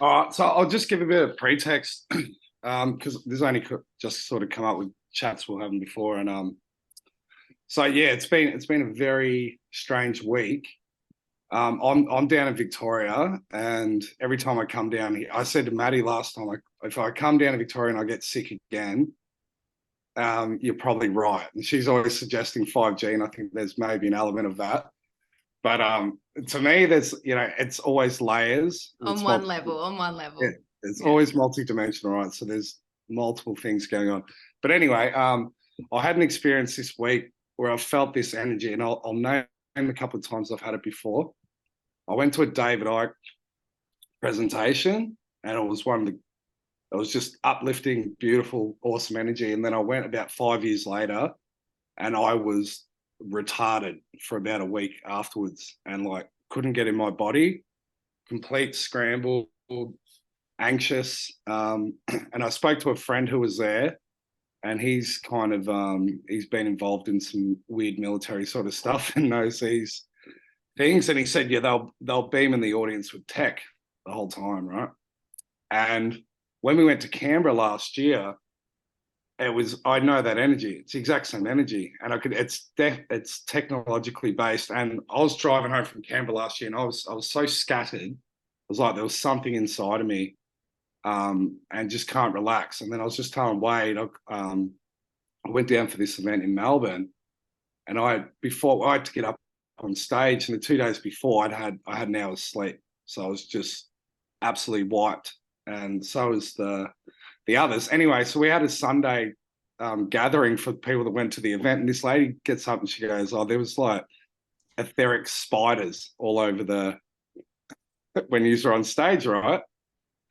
All right, so I'll just give a bit of pretext because this only just sort of come up with chats we'll have before, and so yeah, it's been a very strange week. I'm down in Victoria, and every time I come down here, I said to Maddie last time, like, if I come down to Victoria and I get sick again, you're probably right. And she's always suggesting 5G, and I think there's maybe an element of that. But to me, it's always layers. On one level, on one level. It's Yeah. always multi-dimensional, right? So there's multiple things going on. But anyway, I had an experience this week where I felt this energy, and I'll name a couple of times I've had it before. I went to a David Icke presentation, and it was just uplifting, beautiful, awesome energy. And then I went about 5 years later, and I was retarded for about a week afterwards, and like couldn't get in my body, complete scramble, anxious. And I spoke to a friend who was there, and he's been involved in some weird military sort of stuff and knows these things. And he said, yeah, they'll beam in the audience with tech the whole time, right? And when we went to Canberra last year, I know that energy. It's the exact same energy, and it's technologically based. And I was driving home from Canberra last year, and I was so scattered. It was like there was something inside of me, and just can't relax. And then I was just telling Wade, I went down for this event in Melbourne, and I had to get up on stage, and the 2 days before I had an hour's sleep, so I was just absolutely wiped, and so was the others. Anyway, so we had a Sunday gathering for people that went to the event, and this lady gets up and she goes, "Oh, there was like etheric spiders all over when you were on stage, right?"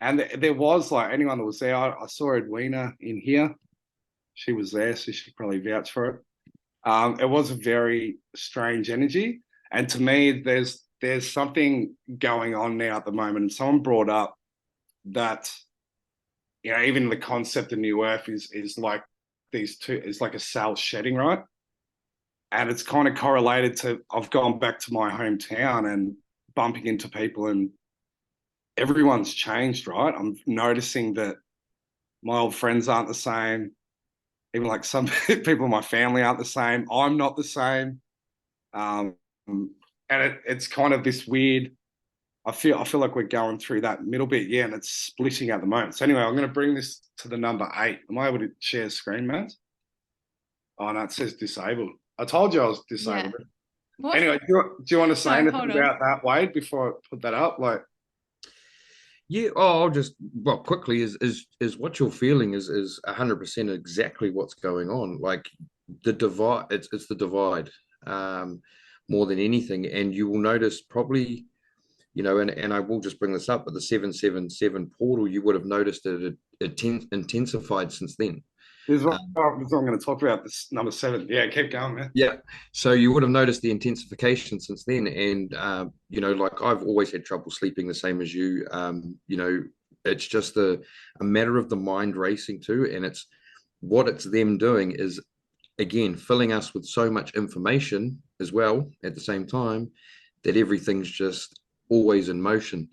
And there was like anyone that was there. I saw Edwina in here; she was there, so she probably vouch for it. It was a very strange energy, and to me, there's something going on now at the moment. And someone brought up that, you know, even the concept of New Earth is like these two is like a cell shedding, right? And it's kind of correlated to I've gone back to my hometown and bumping into people, and everyone's changed, right? I'm noticing that my old friends aren't the same. Even like some people in my family aren't the same. I'm not the same. Um, and it's kind of this weird. I feel like we're going through that middle bit, yeah, and it's splitting at the moment. So anyway, I'm going to bring this to the number 8. Am I able to share screen, Matt? Oh no, it says disabled. I told you I was disabled. Yeah. What? Anyway, do you want to say Sorry, anything about that, Wade, before I put that up? Like, Yeah, I'll just quickly is what you're feeling is 100% exactly what's going on. Like the divide, it's the divide, more than anything. And you will notice probably, you know, and I will just bring this up, but the 777 portal, you would have noticed that it intensified since then. this is what I'm going to talk about. This number 7. Yeah, keep going, man. Yeah. So you would have noticed the intensification since then. And, you know, like I've always had trouble sleeping the same as you. You know, it's just a matter of the mind racing too. And what it's them doing is, again, filling us with so much information as well at the same time that everything's just always in motion.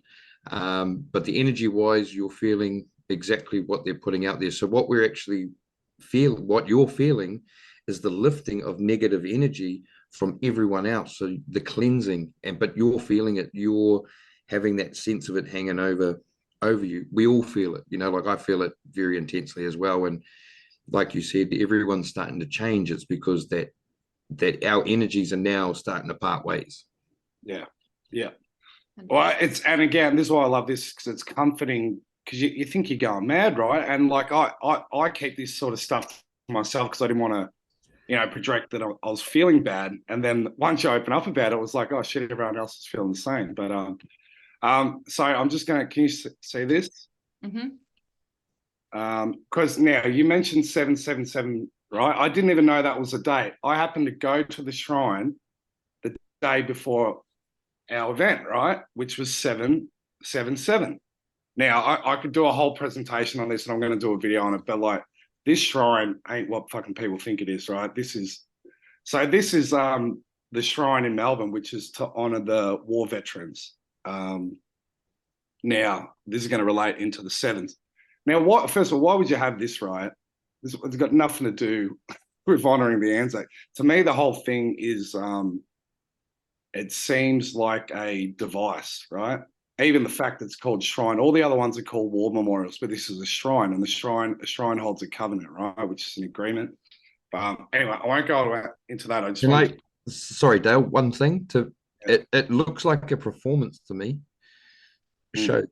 But the energy wise, you're feeling exactly what they're putting out there. So what you're feeling is the lifting of negative energy from everyone else. So the cleansing, but you're feeling it. You're having that sense of it hanging over you. We all feel it, you know, like I feel it very intensely as well. And like you said, everyone's starting to change. It's because that our energies are now starting to part ways. Yeah. Yeah. Well, and again, this is why I love this, because it's comforting, because you think you're going mad, right? And like I keep this sort of stuff to myself because I didn't want to, you know, project that I was feeling bad. And then once you open up about it, it was like, oh shit, everyone else is feeling the same. But so I'm just gonna. Can you see this? Because now you mentioned 777, right? I didn't even know that was a date. I happened to go to the shrine the day before our event, right, which was 777. Now, I could do a whole presentation on this, and I'm going to do a video on it, but like this shrine ain't what fucking people think it is, right? This is the shrine in Melbourne, which is to honour the war veterans. Now, this is going to relate into the sevens. Now, what? First of all, why would you have this, right? It's got nothing to do with honoring the Anzac. To me, the whole thing is, it seems like a device, right? Even the fact that it's called shrine, all the other ones are called war memorials, but this is a shrine, and a shrine holds a covenant, right? Which is an agreement. But anyway, I won't go into that. I just want sorry, Dale, one thing it looks like a performance to me. Show.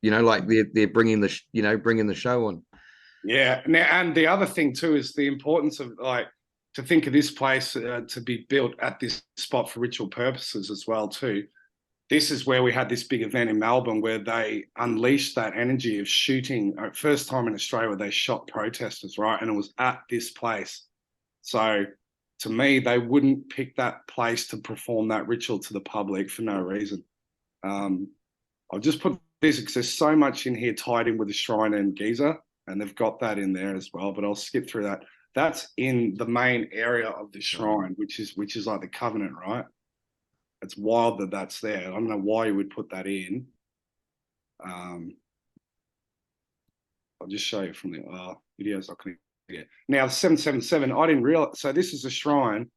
Like they're bringing bringing the show on. Yeah. Now, and the other thing too is the importance of to think of this place to be built at this spot for ritual purposes as well too. This is where we had this big event in Melbourne where they unleashed that energy of shooting. First time in Australia where they shot protesters, right? And it was at this place. So to me, they wouldn't pick that place to perform that ritual to the public for no reason. I'll just put this because there's so much in here tied in with the shrine and Giza, and they've got that in there as well, but I'll skip through that. That's in the main area of the shrine, which is like the covenant, right? It's wild that that's there. I don't know why you would put that in. I'll just show you from the videos I can get. Now, 777, I didn't realize. So this is a shrine.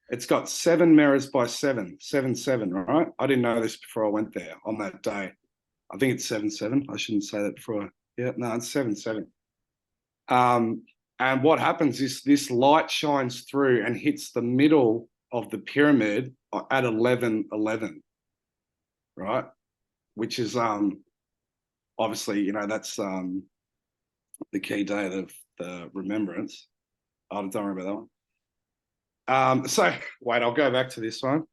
It's got 7 mirrors by 7, 7, right? I didn't know this before I went there on that day. I think it's 7. I shouldn't say that before. Yeah, no, it's 7. And what happens is this light shines through and hits the middle of the pyramid at 11:11, right? Which is obviously, that's the key day of the remembrance. I don't remember that one. So wait, I'll go back to this one.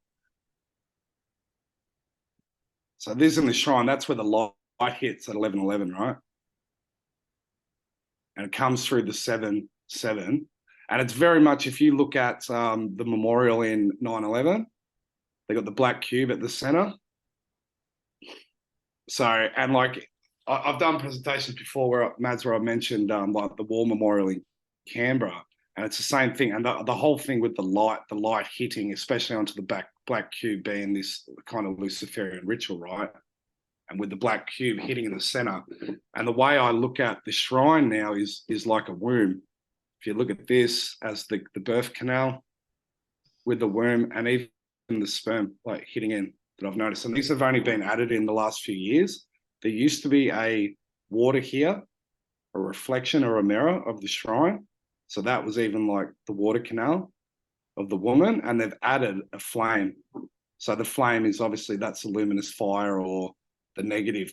So this in the shrine, that's where the light hits at 11:11, right? And it comes through the 7, and it's very much, if you look at the memorial in 9/11, they got the black cube at the center. So, and I've done presentations before where I mentioned like the war memorial in Canberra, and it's the same thing. And the whole thing with the light hitting, especially onto the black cube, being this kind of Luciferian ritual, right? And with the black cube hitting in the center. And the way I look at the shrine now is like a womb. If you look at this as the birth canal with the womb and even the sperm like hitting in, that I've noticed. And these have only been added in the last few years. There used to be a water here, a reflection or a mirror of the shrine. So that was even like the water canal of the woman, and they've added a flame. So the flame is obviously that's a luminous fire or the negative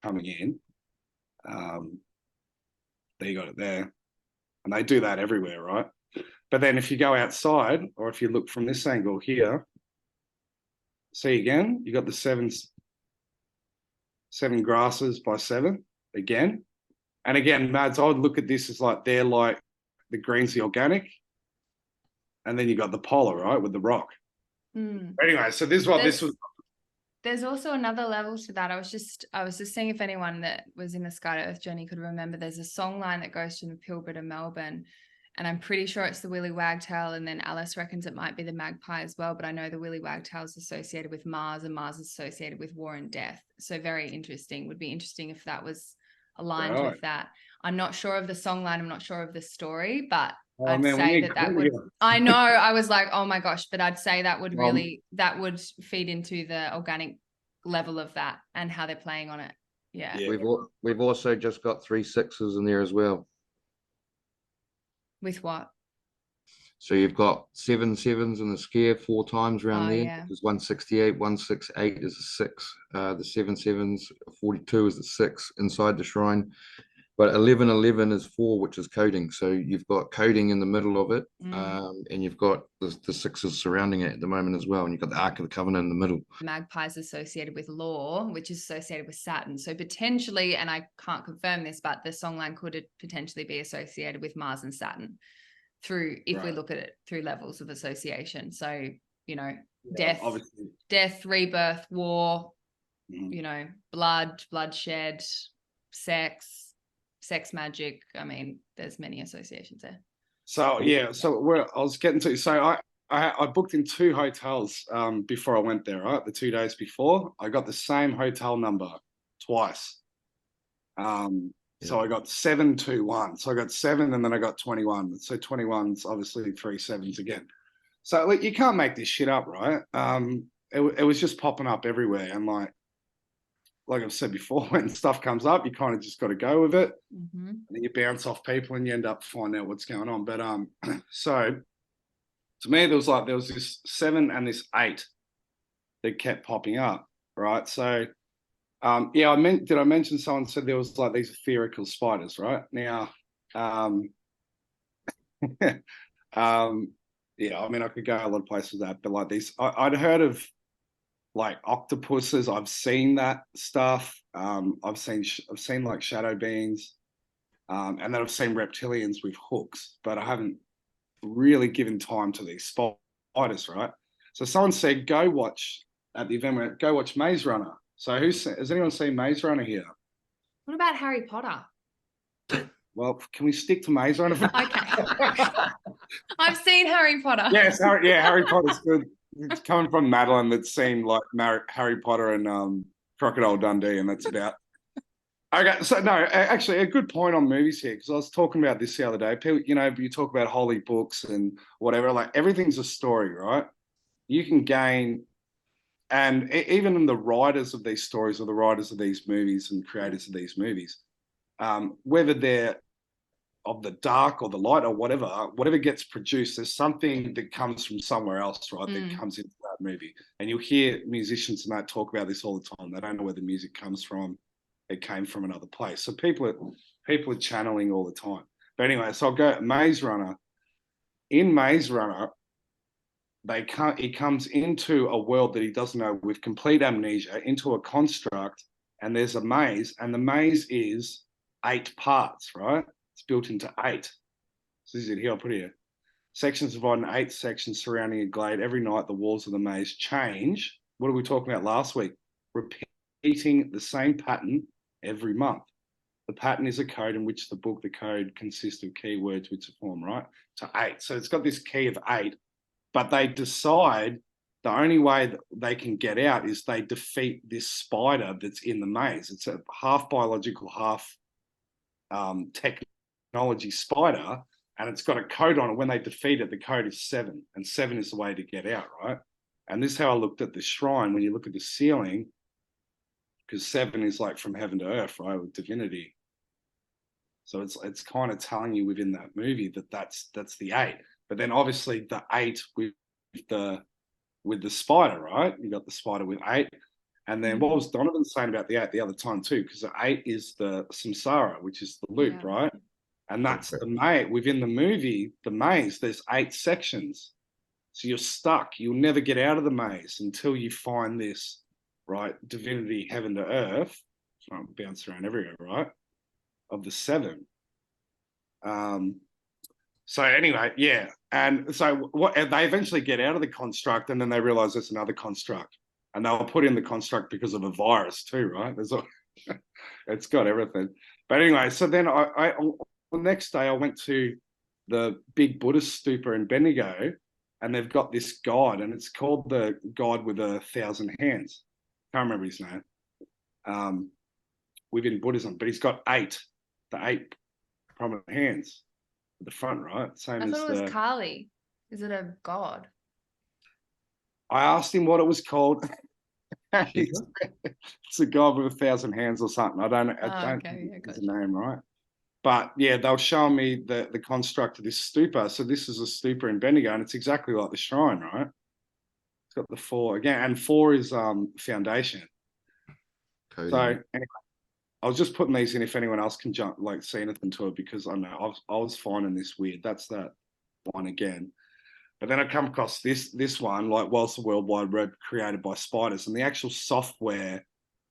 coming in. There you got it there. And they do that everywhere, right? But then if you go outside, or if you look from this angle here, see again, you got the 7 grasses by 7 again. And again, Mads, I would look at this as like they're like the green's the organic, and then you got the polar, right, with the rock. Anyway, so this is what this was. There's also another level to that. I was just seeing if anyone that was in the Sky to Earth journey could remember. There's a song line that goes from the Pilbara to Melbourne, and I'm pretty sure it's the Willy Wagtail, and then Alice reckons it might be the magpie as well, but I know the Willy Wagtail is associated with Mars, and Mars is associated with war and death. So very interesting. Would be interesting if that was aligned with that. I'm not sure of the song line. I'm not sure of the story, but I'd say that would, I know, I was like, oh my gosh, but I'd say that would really, that would feed into the organic level of that and how they're playing on it. Yeah. We've also just got 3 6s in there as well. With what? So you've got 7 7s in the scare 4 times around there. Yeah. There's 168, 168 is a 6. The 7 7s, 42 is the 6 inside the shrine. But 1111 is 4, which is coding. So you've got coding in the middle of it, and you've got the 6s surrounding it at the moment as well. And you've got the Ark of the Covenant in the middle. Magpie is associated with law, which is associated with Saturn. So potentially, and I can't confirm this, but the songline could potentially be associated with Mars and Saturn if we look at it through levels of association. So, death, rebirth, war, bloodshed, sex magic. I mean, there's many associations there. So yeah, so where I was getting to, so I booked in 2 hotels before I went there, right? The 2 days before, I got the same hotel number twice. So I got 721. So I got 7 and then I got 21. So 21's obviously 3 sevens again. So like, you can't make this shit up, right? It was just popping up everywhere. And like I've said before, when stuff comes up, you kind of just got to go with it. Mm-hmm. And then you bounce off people and you end up finding out what's going on. But so to me, there was this 7 and this 8 that kept popping up, right? So yeah, did I mention someone said there was like these etherical spiders, right? Now, yeah, I mean, I could go a lot of places with that, but like these, I'd heard of like octopuses. I've seen that stuff. I've seen like shadow beings, and then I've seen reptilians with hooks, but I haven't really given time to these spiders, right? So someone said, go watch at the event, go watch Maze Runner. So has anyone seen Maze Runner here? What about Harry Potter? Well, can we stick to Maze Runner? Okay. I've seen Harry Potter. Yes, Harry Potter's good. It's coming from Madeline that's seen like Harry Potter and Crocodile Dundee, and that's about. Okay, so no, actually, a good point on movies here, because I was talking about this the other day. People, you talk about holy books and whatever, like everything's a story, right? You can gain. And even in the writers of these stories or the writers of these movies and creators of these movies, whether they're of the dark or the light or whatever gets produced, there's something that comes from somewhere else, right? That comes into that movie. And you'll hear musicians and that talk about this all the time. They don't know where the music comes from. It came from another place. So people are channeling all the time. But anyway, so I'll go Maze Runner. In Maze Runner, he comes into a world that he doesn't know with complete amnesia, into a construct, and there's a maze, and the maze is 8 parts, right? It's built into 8. So this is it here, I'll put it here. Sections divided in 8 sections surrounding a glade. Every night the walls of the maze change. What were we talking about last week? Repeating the same pattern every month. The pattern is a code in which the code consists of keywords which are formed, right? To 8. So it's got this key of 8. But they decide the only way that they can get out is they defeat this spider that's in the maze. It's a half biological, half technology spider, and it's got a code on it. When they defeat it, the code is 7, and 7 is the way to get out, right? And this is how I looked at the shrine. When you look at the ceiling, because 7 is like from heaven to earth, right, with divinity. So it's kind of telling you within that movie that that's the 8. But then obviously the 8 with the spider, right? You got the spider with 8. And then what was Donovan saying about the 8 the other time too? Because the 8 is the samsara, which is the loop, right? And that's the maze. Within the movie, the maze, there's 8 sections. So you're stuck. You'll never get out of the maze until you find this, right? Divinity, heaven to earth. So I'm bouncing around everywhere, right? Of the 7. So anyway, yeah. And so they eventually get out of the construct, and then they realize there's another construct, and they'll put in the construct because of a virus too, right? It's got everything. But anyway, so then the next day I went to the big Buddhist stupa in Bendigo, and they've got this god, and it's called the god with 1,000 hands. Can't remember his name. Within Buddhism, but he's got the 8 prominent hands. The front, right? Same I as thought it was Kali. Is it a god? I asked him what it was called. It's a god with 1,000 hands or something. I don't think it's a name, right? But yeah, they were showing me the construct of this stupa. So this is a stupa in Bendigo, and it's exactly like the shrine, right? It's got the 4 again, and 4 is foundation. Coding. So anyway, I was just putting these in if anyone else can see anything to it, because I know I was finding this weird. That's that one again. But then I come across this one, like Whilst the World Wide Web, created by spiders, and the actual software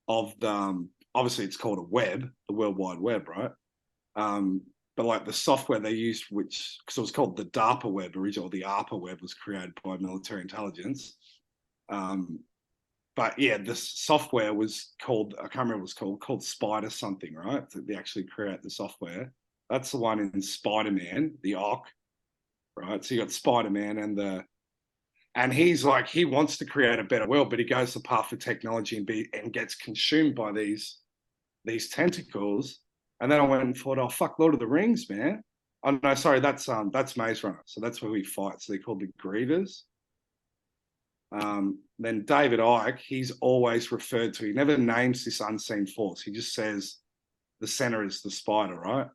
of the obviously it's called a web, the World Wide Web, right? But like the software they used, which because it was called the DARPA web originally, the ARPA web was created by military intelligence. But yeah, the software was called, I can't remember what it was called Spider something, right? They actually create the software. That's the one in Spider-Man, the Ock, right? So you got Spider-Man and the And he's like, he wants to create a better world, but he goes the path of technology and gets consumed by these tentacles. And then I went and thought, oh fuck, Lord of the Rings, man. Oh no, sorry, that's Maze Runner. So that's where we fight. So they're called the Grievers. Then David Icke, he's always referred to, he never names this unseen force. He just says the center is the spider, right?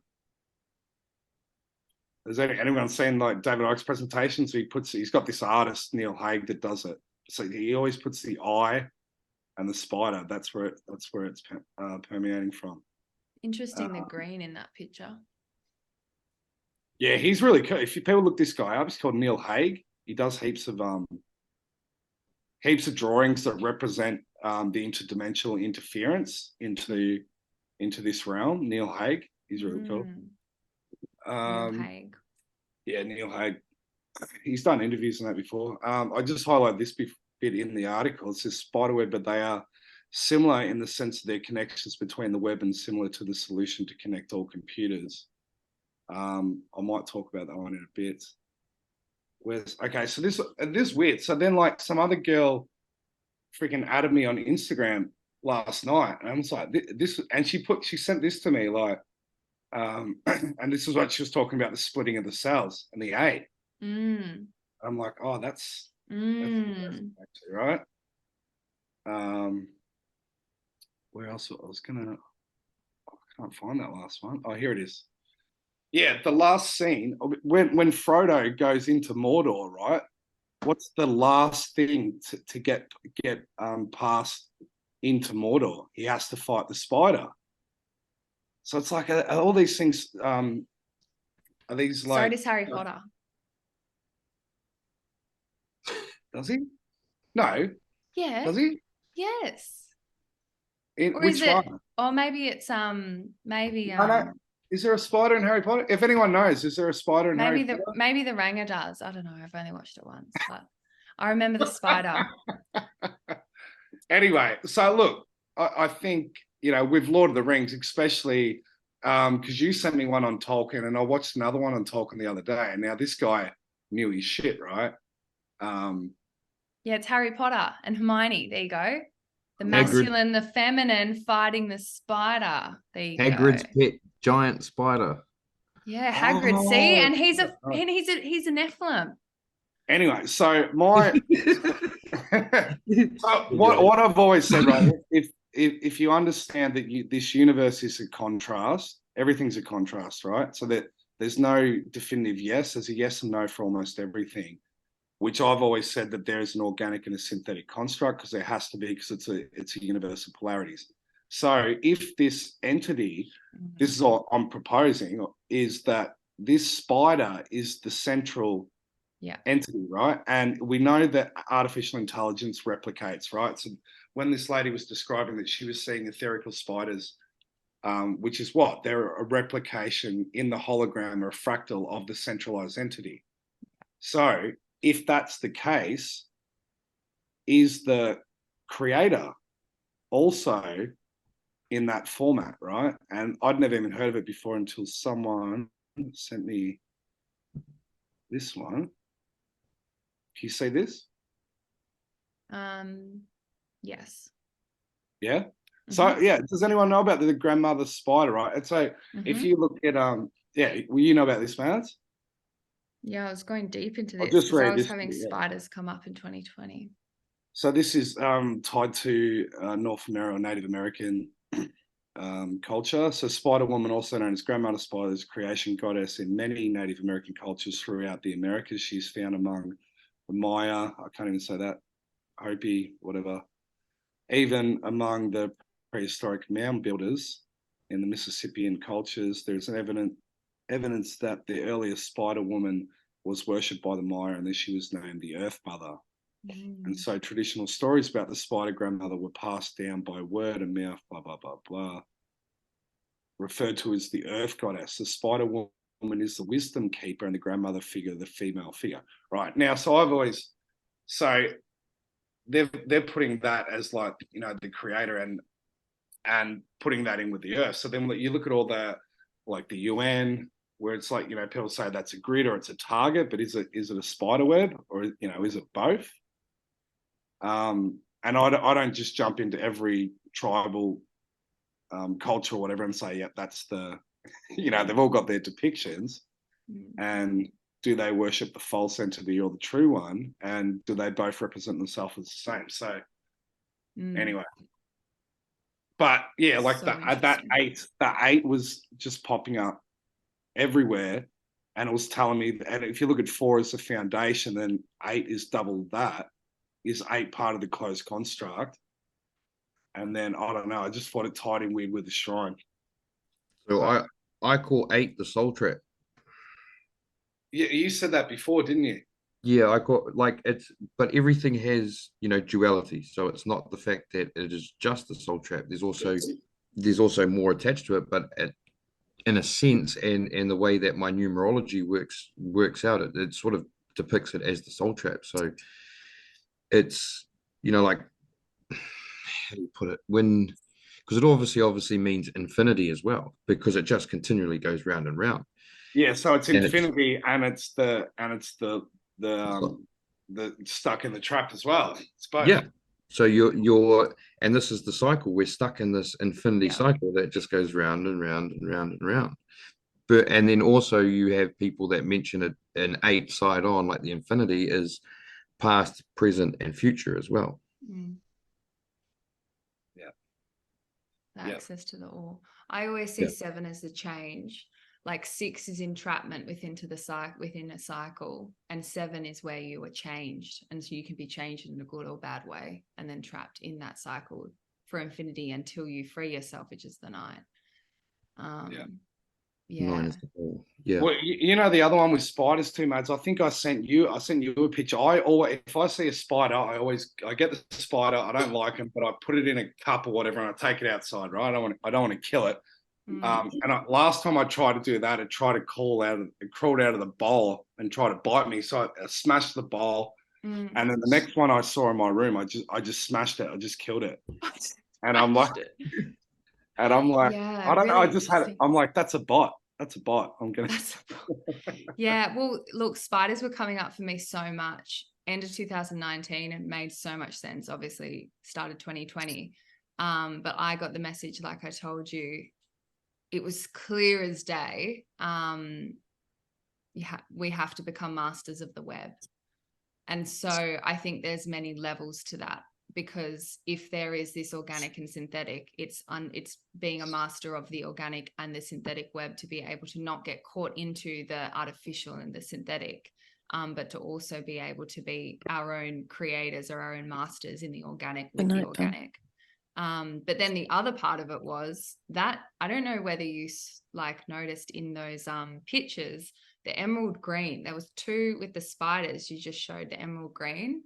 Has anyone seen like David Icke's presentations? He's got this artist, Neil Haig, that does it. So he always puts the eye and the spider. That's where it's permeating from. Interesting, the green in that picture. Yeah, he's really cool. If people look this guy up, he's called Neil Haig. He does heaps of drawings that represent the interdimensional interference into this realm. Neil Haig, he's really cool. Neil Haig. Yeah, Neil Haig. He's done interviews on that before. I just highlight this bit in the article. It says spiderweb, but they are similar in the sense of their connections between the web and similar to the solution to connect all computers. I might talk about that one in a bit. Okay, so this weird. So then, like, some other girl freaking added me on Instagram last night, and I was like, this, and she sent this to me, like, and this is what she was talking about, the splitting of the cells and the A. I'm like, oh, that's actually, right. Where else? I can't find that last one. Oh, here it is. Yeah, the last scene when Frodo goes into Mordor, right? What's the last thing to get past into Mordor? He has to fight the spider. So it's like all these things. Are these like? So does Harry Potter. Does he? No. Yeah. Does he? Yes. Or is it? One? Or maybe it's maybe. No. Is there a spider in Harry Potter? If anyone knows, is there a spider in Harry Potter? Maybe the Ranger does. I don't know. I've only watched it once, but I remember the spider. Anyway, so look, I think, you know, with Lord of the Rings, especially because you sent me one on Tolkien, and I watched another one on Tolkien the other day, and now this guy knew his shit, right? Yeah, it's Harry Potter and Hermione. There you go. The masculine, the feminine fighting the spider. There you Hagrid's go. pet giant spider. Yeah, Hagrid. Oh, see, and he's a Nephilim. Anyway, so my what I've always said, right? If you understand that this universe is a contrast, everything's a contrast, right? So that there's no definitive yes, there's a yes and no for almost everything. Which I've always said that there is an organic and a synthetic construct, because there has to be, because it's a universe of polarities. So if this entity, this is what I'm proposing, is that this spider is the central entity, right? And we know that artificial intelligence replicates, right? So when this lady was describing that she was seeing etherical spiders, which is what? They're a replication in the hologram or a fractal of the centralized entity. So if that's the case, is the creator also in that format, right? And I'd never even heard of it before until someone sent me this one. Can you see this? Yes. Yeah. Mm-hmm. So yeah, does anyone know about the grandmother spider, right? And so if you look at well, you know about this, Mads? Yeah, I was going deep into this because I was having spiders come up in 2020. So this is tied to North America, Native American culture. So Spider Woman, also known as Grandmother Spider, is a creation goddess in many Native American cultures throughout the Americas. She's found among the Maya, I can't even say that, Hopi, whatever, even among the prehistoric mound builders in the Mississippian cultures. There's an evidence that the earliest Spider Woman was worshipped by the Maya, and then she was named the Earth Mother. And so traditional stories about the spider grandmother were passed down by word and mouth, blah, blah, blah, blah. Referred to as the Earth Goddess. The Spider Woman is the wisdom keeper, and the grandmother figure, the female figure. Right. Now, so I've always, so they're putting that as, like, you know, the creator and putting that in with the Earth. So then you look at all the, like the UN, where it's like, people say that's a grid or it's a target, but is it a spider web, or, is it both? And I don't just jump into every tribal culture or whatever and say, yeah, that's the, they've all got their depictions. And do they worship the false entity or the true one? And do they both represent themselves as the same? So anyway, but yeah, like So that eight was just popping up everywhere, and it was telling me, and if you look at 4 as the foundation, then 8 is double that. Is 8 part of the closed construct? And then I don't know, I just thought it tied in weird with the shrine. So I call 8 the soul trap. Yeah, you said that before, didn't you? Yeah, I got like but everything has, duality. So it's not the fact that it is just the soul trap. There's also more attached to it, but in a sense, and the way that my numerology works out, it sort of depicts it as the soul trap. So it's, like, how do you put it? Because it obviously means infinity as well, because it just continually goes round and round. Yeah, so it's And infinity, and it's the stuck in the trap as well. It's both. Yeah. So you're and this is the cycle. We're stuck in this infinity cycle that just goes round and round and round and round. But and then also you have people that mention it an 8 side on, like the infinity is past, present, and future as well. Yeah. The access to the all. I always see 7 as the change. Like 6 is entrapment within a cycle, and 7 is where you are changed, and so you can be changed in a good or bad way, and then trapped in that cycle for infinity until you free yourself, which is the 9. 9 is the all. Yeah. Well, the other one with spiders too, mates. I think I sent you a picture. If I see a spider, I get the spider. I don't like them, but I put it in a cup or whatever, and I take it outside. Right? I don't want to kill it. Last time I tried to do that, it crawled out of the bowl and tried to bite me. So I smashed the bowl, and then the next one I saw in my room, I just smashed it. I just killed it, and I'm like, I don't know. I just had it. I'm like, that's a bot. That's a bot. Yeah. Well, look, spiders were coming up for me so much. End of 2019, it made so much sense. Obviously, started 2020, but I got the message, like I told you. It was clear as day. We have to become masters of the web. And so I think there's many levels to that, because if there is this organic and synthetic, it's being a master of the organic and the synthetic web to be able to not get caught into the artificial and the synthetic, but to also be able to be our own creators or our own masters in the organic with the organic. But then the other part of it was that, I don't know whether you noticed in those pictures, the emerald green. There was 2 with the spiders. You just showed the emerald green.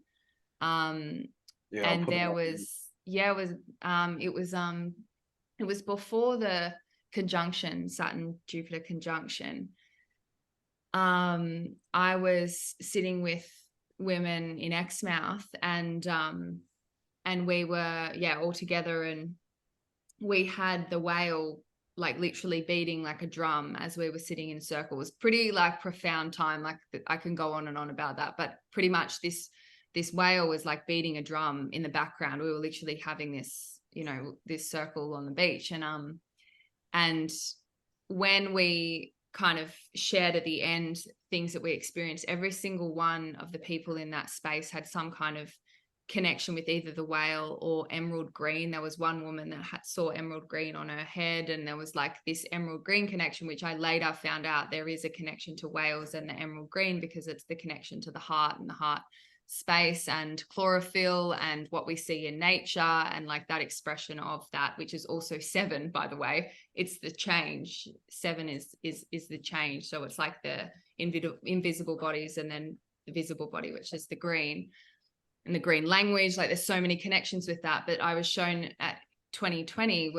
And there was it was before the conjunction, Saturn Jupiter conjunction. I was sitting with women in Exmouth, and we were all together, and we had the whale like literally beating like a drum as we were sitting in circles. Pretty like profound time. Like I can go on and on about that, but pretty much this whale was like beating a drum in the background. We were literally having this, this circle on the beach, and when we kind of shared at the end things that we experienced, every single one of the people in that space had some kind of connection with either the whale or emerald green. There was one woman that saw emerald green on her head, and there was like this emerald green connection, which I later found out there is a connection to whales and the emerald green, because it's the connection to the heart and the heart space and chlorophyll and what we see in nature, and like that expression of that, which is also 7, by the way. It's the change. 7 is the change. So it's like the invisible bodies and then the visible body, which is the green. And the green language, like there's so many connections with that. But I was shown at 2020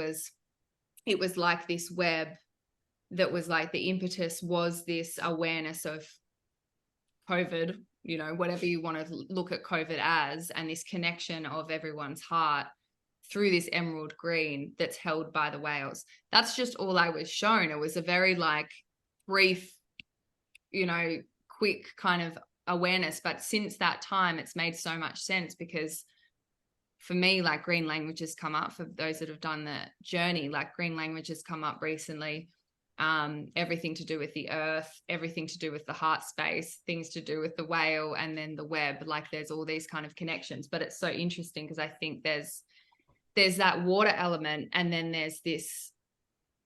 it was like this web that was like the impetus was this awareness of COVID, whatever you want to look at COVID as, and this connection of everyone's heart through this emerald green that's held by the whales. That's just all I was shown. It was a very like brief, you know, quick kind of awareness. But since that time, it's made so much sense, because for me, like, green language has come up. For those that have done the journey, like, green language has come up recently. Everything to do with the earth, everything to do with the heart space, things to do with the whale, and then the web. Like, there's all these kind of connections. But it's so interesting, because I think there's that water element, and then there's this,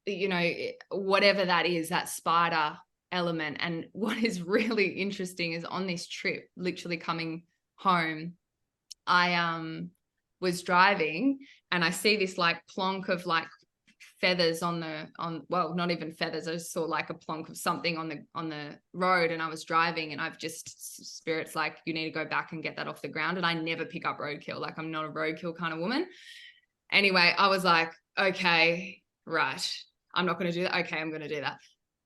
you know, whatever that is, that spider element. And what is really interesting is, on this trip, literally coming home, I was driving, and I see this like plonk of like feathers well, not even feathers, I just saw like a plonk of something on the road, and I was driving, and I've just, spirit's like, you need to go back and get that off the ground. And I never pick up roadkill, like, I'm not a roadkill kind of woman. Anyway, I was like, okay, right, I'm not going to do that. Okay, I'm going to do that.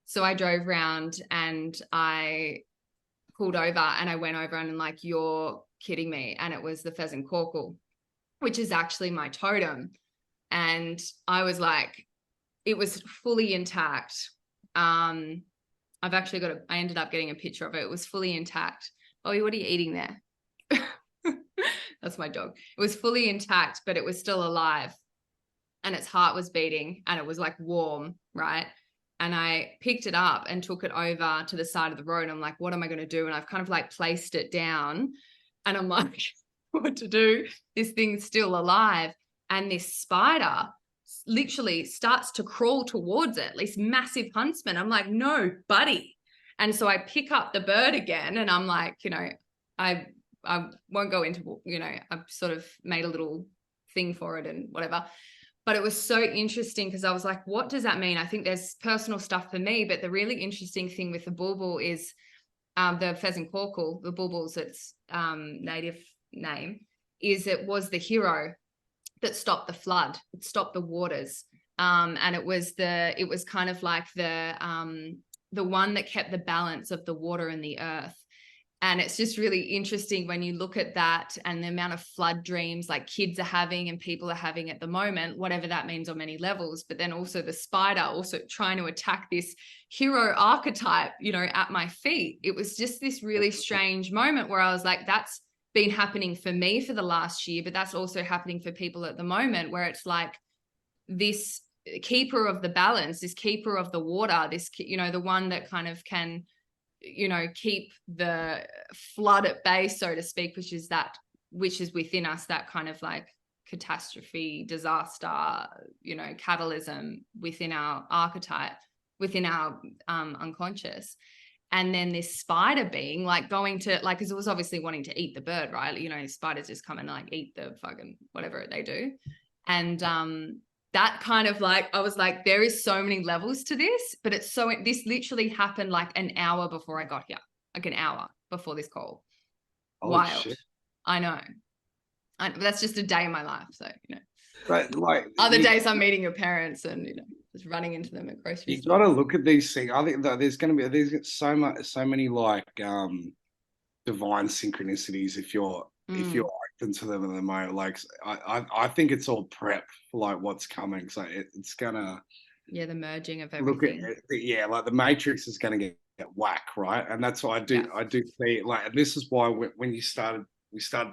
So I drove around, and I pulled over, and I went over, and I'm like, you're kidding me. And it was the pheasant corkle, which is actually my totem. And I was like, it was fully intact. I ended up getting a picture of it. It was fully intact. Oh, what are you eating there? That's my dog. It was fully intact, but it was still alive, and its heart was beating, and it was like warm, right? And I picked it up and took it over to the side of the road. I'm like, what am I going to do? And I've kind of like placed it down, and I'm like, what to do? This thing's still alive. And this spider literally starts to crawl towards it, this massive huntsman. I'm like, no, buddy. And so I pick up the bird again, and I'm like, you know, I won't go into, you know, I've sort of made a little thing for it and whatever. But it was so interesting, because I was like, what does that mean? I think there's personal stuff for me, but the really interesting thing with the bulbul is the pheasant corkle, the bulbul's its native name, is it was the hero that stopped the flood, it stopped the waters. And it was kind of like the one that kept the balance of the water and the earth. And it's just really interesting when you look at that, and the amount of flood dreams like kids are having and people are having at the moment, whatever that means on many levels. But then also the spider also trying to attack this hero archetype, you know, at my feet. It was just this really strange moment where I was like, that's been happening for me for the last year, but that's also happening for people at the moment, where it's like this keeper of the balance, this keeper of the water, this, you know, the one that kind of can, you know, keep the flood at bay, so to speak, which is within us, that kind of like catastrophe, disaster, you know, catalysm within our archetype, within our unconscious. And then this spider being like going to, like, because it was obviously wanting to eat the bird, right? You know, spiders just come and like eat the fucking whatever they do. And that kind of like, I was like, there is so many levels to this, but this literally happened like an hour before I got here, like an hour before this call. Holy Wild. shit. I know. That's just a day in my life. So, you know, But like other days I'm meeting your parents and, you know, just running into them at grocery you store. got to look at these things. I think that there's so many like divine synchronicities if you're open to them at the moment. Like I think it's all prep for like what's coming. So it's gonna the merging of everything. Look at it, like the matrix is gonna get whack, right? And that's why I do see it. Like, and this is why when we started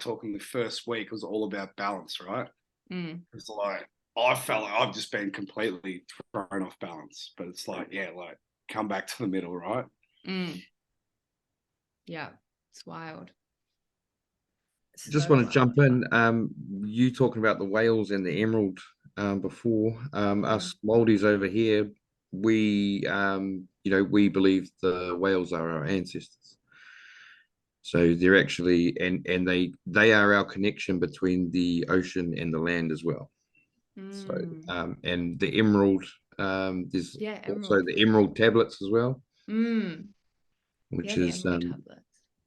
talking the first week, it was all about balance, right? It's like I felt like I've just been completely thrown off balance, but it's like, like come back to the middle, right? Yeah, it's wild. Just want to jump in. You talking about the whales and the emerald before. Us Māoris over here, we we believe the whales are our ancestors. So they're actually, and they are our connection between the ocean and the land as well. So and the emerald, there's also the emerald tablets as well, which is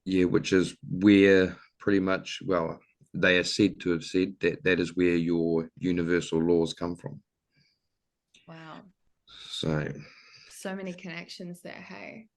which is where pretty much, well, they are said to have said that is where your universal laws come from. Wow. So many connections there. Hey,